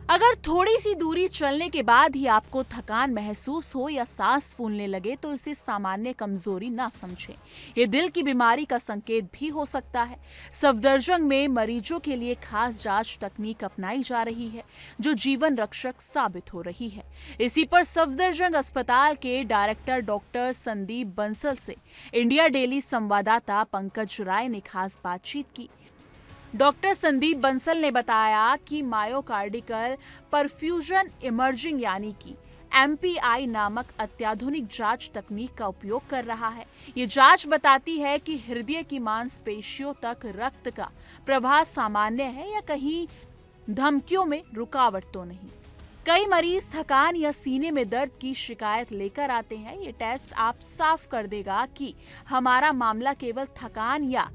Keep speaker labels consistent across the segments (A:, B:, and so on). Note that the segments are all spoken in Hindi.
A: अगर थोड़ी सी दूरी चलने के बाद ही आपको थकान महसूस हो या सांस फूलने लगे तो इसे सामान्य कमजोरी ना समझें। ये दिल की बीमारी का संकेत भी हो सकता है। सफदरजंग में मरीजों के लिए खास जांच तकनीक अपनाई जा रही है जो जीवन रक्षक साबित हो रही है। इसी पर सफदरजंग अस्पताल के डायरेक्टर डॉक्टर संदीप बंसल से इंडिया डेली संवाददाता पंकज राय ने खास बातचीत की। डॉक्टर संदीप बंसल ने बताया कि मायोकार्डिकल परफ्यूजन इमर्जिंग यानी कि MPI नामक अत्याधुनिक जांच तकनीक का उपयोग कर रहा है। ये जांच बताती है कि हृदय की मांसपेशियों तक रक्त का प्रवाह सामान्य है या कहीं धमकियों में रुकावट तो नहीं। कई मरीज थकान या सीने में दर्द की शिकायत लेकर आते हैं। ये टेस्ट आप साफ कर देगा कि हमारा मामला केवल थकान या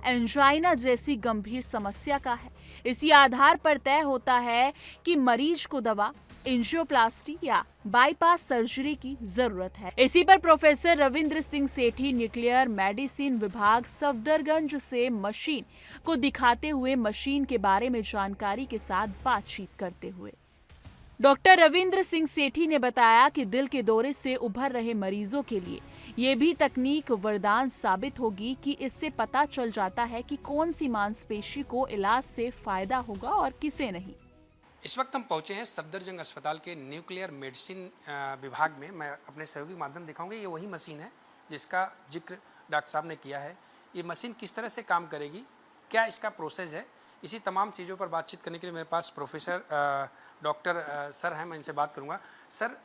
A: एंजाइना जैसी गंभीर समस्या का है। इसी आधार पर तय होता है कि मरीज को दवा, एंजियोप्लास्टी या बाईपास सर्जरी की जरूरत है। इसी पर प्रोफेसर रविंद्र सिंह सेठी न्यूक्लियर मेडिसिन विभाग सफदरगंज से मशीन को दिखाते हुए मशीन के बारे में जानकारी के साथ बातचीत करते हुए डॉक्टर रविंद्र सिंह सेठी ने बताया कि दिल के दौरे से उभर रहे मरीजों के लिए ये भी तकनीक वरदान साबित होगी कि इससे पता चल जाता है कि कौन सी मांसपेशी को इलाज से फायदा होगा और किसे नहीं।
B: इस वक्त हम पहुंचे हैं सफदरजंग अस्पताल के न्यूक्लियर मेडिसिन विभाग में। मैं अपने सहयोगी माध्यम दिखाऊंगा। ये वही मशीन है जिसका जिक्र डॉक्टर साहब ने किया है। ये मशीन किस तरह से काम करेगी, क्या इसका प्रोसेस है, इसी तमाम चीज़ों पर बातचीत करने के लिए मेरे पास प्रोफेसर डॉक्टर सर हैं। मैं इनसे बात करूंगा। सर,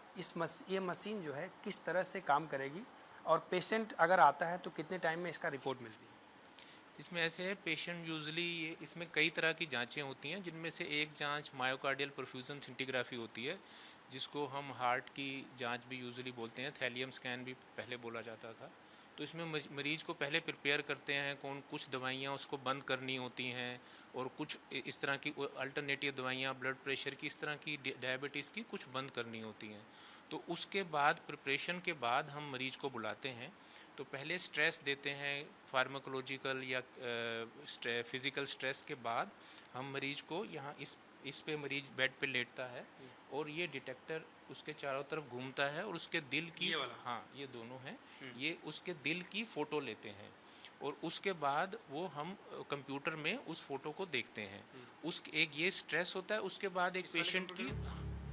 B: ये मशीन जो है किस तरह से काम करेगी और पेशेंट अगर आता है तो कितने टाइम में इसका रिपोर्ट मिलती है?
C: इसमें ऐसे है, पेशेंट यूजुअली इसमें कई तरह की जांचें होती हैं, जिनमें से एक जांच मायोकार्डियल परफ्यूजन सिंटिग्राफी होती है, जिसको हम हार्ट की जांच भी यूजुअली बोलते हैं, थैलियम स्कैन भी पहले बोला जाता था। तो इसमें मरीज को पहले प्रिपेयर करते हैं, कुछ दवाइयाँ उसको बंद करनी होती हैं और कुछ इस तरह की अल्टरनेटिव दवाइयाँ, ब्लड प्रेशर की, इस तरह की, डायबिटीज़ की कुछ बंद करनी होती हैं। तो उसके बाद प्रिपरेशन के बाद हम मरीज को बुलाते हैं। तो पहले स्ट्रेस देते हैं, फार्माकोलॉजिकल या फिज़िकल स्ट्रेस के बाद हम मरीज को यहाँ इस पे मरीज बेड पे लेटता है और ये डिटेक्टर उसके चारों तरफ घूमता है और उसके दिल की, हाँ ये दोनों हैं, ये उसके दिल की फ़ोटो लेते हैं और उसके बाद वो हम कंप्यूटर में उस फोटो को देखते हैं। उस एक ये स्ट्रेस होता है, उसके बाद एक पेशेंट की,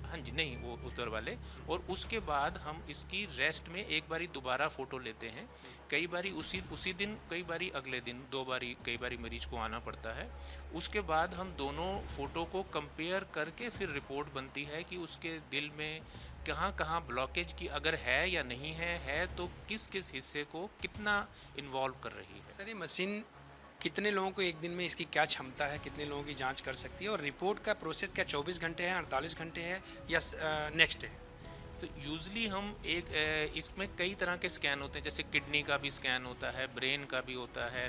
C: हाँ जी, नहीं वो उतर वाले, और उसके बाद हम इसकी रेस्ट में एक बारी दोबारा फ़ोटो लेते हैं। कई बारी उसी दिन, कई बारी अगले दिन, दो बारी, कई बारी मरीज को आना पड़ता है। उसके बाद हम दोनों फ़ोटो को कंपेयर करके फिर रिपोर्ट बनती है कि उसके दिल में कहाँ कहाँ ब्लॉकेज की अगर है या नहीं है तो किस किस हिस्से को कितना इन्वॉल्व कर रही है।
B: सर, ये मशीन कितने लोगों को एक दिन में, इसकी क्या क्षमता है, कितने लोगों की जांच कर सकती है और रिपोर्ट का प्रोसेस क्या 24 घंटे है, 48 घंटे है या नेक्स्ट डे?
C: तो यूजली हम इसमें कई तरह के स्कैन होते हैं, जैसे किडनी का भी स्कैन होता है, ब्रेन का भी होता है,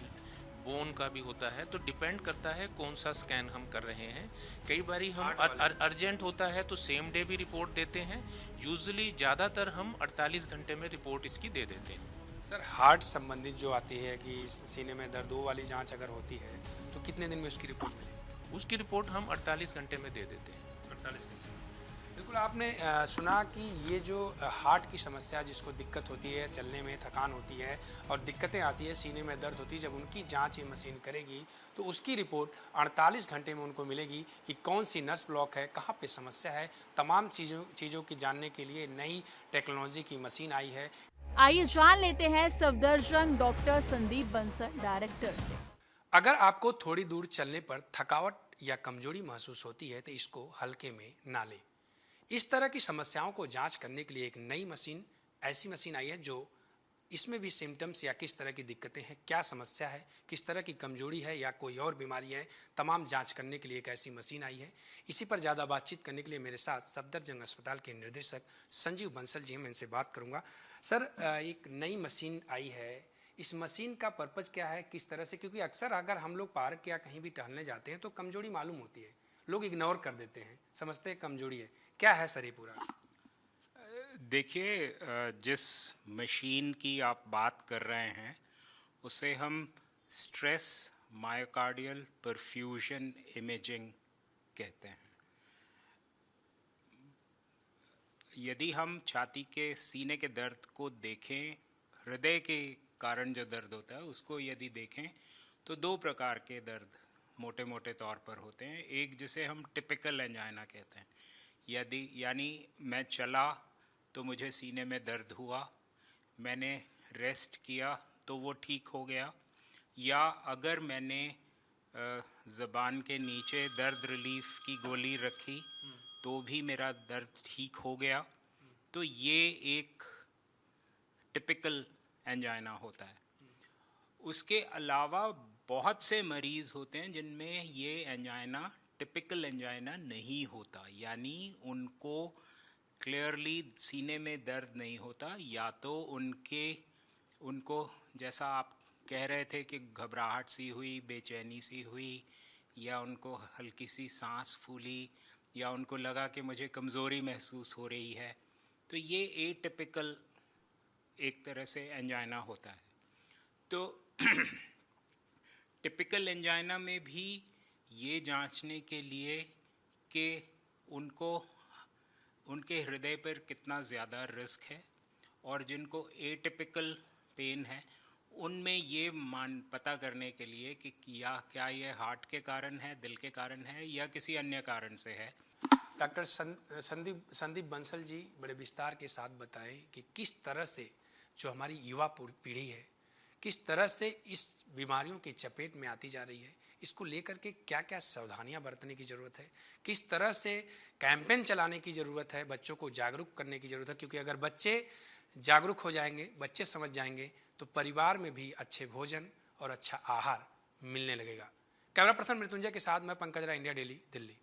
C: बोन का भी होता है। तो डिपेंड करता है कौन सा स्कैन हम कर रहे हैं। कई बारी हम अर्जेंट होता है तो सेम डे भी रिपोर्ट देते हैं। यूजुअली ज़्यादातर हम 48 घंटे में रिपोर्ट इसकी दे देते हैं।
B: सर, हार्ट संबंधित जो आती है कि सीने में दर्द, वो वाली जांच अगर होती है तो कितने दिन में उसकी रिपोर्ट मिलेगी?
C: उसकी रिपोर्ट हम 48 घंटे में दे देते हैं।
B: 48 घंटे। बिल्कुल, आपने सुना कि ये जो हार्ट की समस्या, जिसको दिक्कत होती है, चलने में थकान होती है और दिक्कतें आती है, सीने में दर्द होती है, जब उनकी जांच ये मशीन करेगी तो उसकी रिपोर्ट 48 घंटे में उनको मिलेगी कि कौन सी नस ब्लॉक है, कहाँ पे समस्या है। तमाम चीज़ों की जानने के लिए नई टेक्नोलॉजी की मशीन आई है।
A: आइए जान लेते हैं सफदरजंग डॉक्टर संदीप बंसल डायरेक्टर से।
B: अगर आपको थोड़ी दूर चलने पर थकावट या कमजोरी महसूस होती है तो इसको हल्के में ना लें। इस तरह की समस्याओं को जांच करने के लिए एक नई मशीन, ऐसी मशीन आई है जो इसमें भी सिम्टम्स या किस तरह की दिक्कतें हैं, क्या समस्या है, किस तरह की कमजोरी है या कोई और बीमारी है, तमाम जांच करने के लिए एक ऐसी मशीन आई है। इसी पर ज़्यादा बातचीत करने के लिए मेरे साथ सफदरजंग अस्पताल के निर्देशक संजीव बंसल जी हैं। मैं इनसे बात करूंगा। सर, एक नई मशीन आई है, इस मशीन का पर्पज़ क्या है, किस तरह से? क्योंकि अक्सर अगर हम लोग पार्क या कहीं भी टहलने जाते हैं तो कमजोरी मालूम होती है, लोग इग्नोर कर देते हैं, समझते हैं कमजोरी है। क्या है सर ये पूरा?
D: देखिए, जिस मशीन की आप बात कर रहे हैं उसे हम स्ट्रेस मायोकार्डियल परफ्यूजन इमेजिंग कहते हैं। यदि हम छाती के सीने के दर्द को देखें, हृदय के कारण जो दर्द होता है उसको यदि देखें, तो दो प्रकार के दर्द मोटे मोटे तौर पर होते हैं। एक जिसे हम टिपिकल एंजाइना कहते हैं, यानी मैं चला तो मुझे सीने में दर्द हुआ, मैंने रेस्ट किया तो वो ठीक हो गया, या अगर मैंने ज़बान के नीचे दर्द रिलीफ की गोली रखी तो भी मेरा दर्द ठीक हो गया। तो ये एक टिपिकल एंजाइना होता है। उसके अलावा बहुत से मरीज़ होते हैं जिनमें ये एंजाइना टिपिकल एंजाइना नहीं होता, यानी उनको क्लियरली सीने में दर्द नहीं होता, या तो उनको जैसा आप कह रहे थे कि घबराहट सी हुई, बेचैनी सी हुई, या उनको हल्की सी सांस फूली, या उनको लगा कि मुझे कमज़ोरी महसूस हो रही है, तो ये एटिपिकल एक तरह से एंजाइना होता है। तो टिपिकल एंजाइना में भी ये जांचने के लिए कि उनके हृदय पर कितना ज़्यादा रिस्क है, और जिनको एटिपिकल पेन है उनमें ये पता करने के लिए कि क्या ये हार्ट के कारण है, दिल के कारण है, या किसी अन्य कारण से है।
B: डॉक्टर संदीप बंसल जी बड़े विस्तार के साथ बताएं कि किस तरह से जो हमारी युवा पीढ़ी है किस तरह से इस बीमारियों की चपेट में आती जा रही है, इसको लेकर के क्या क्या सावधानियां बरतने की ज़रूरत है, किस तरह से कैंपेन चलाने की ज़रूरत है, बच्चों को जागरूक करने की ज़रूरत है। क्योंकि अगर बच्चे जागरूक हो जाएंगे, बच्चे समझ जाएंगे, तो परिवार में भी अच्छे भोजन और अच्छा आहार मिलने लगेगा। कैमरा पर्सन मृत्युंजय के साथ मैं पंकज राय, इंडिया डेली, दिल्ली।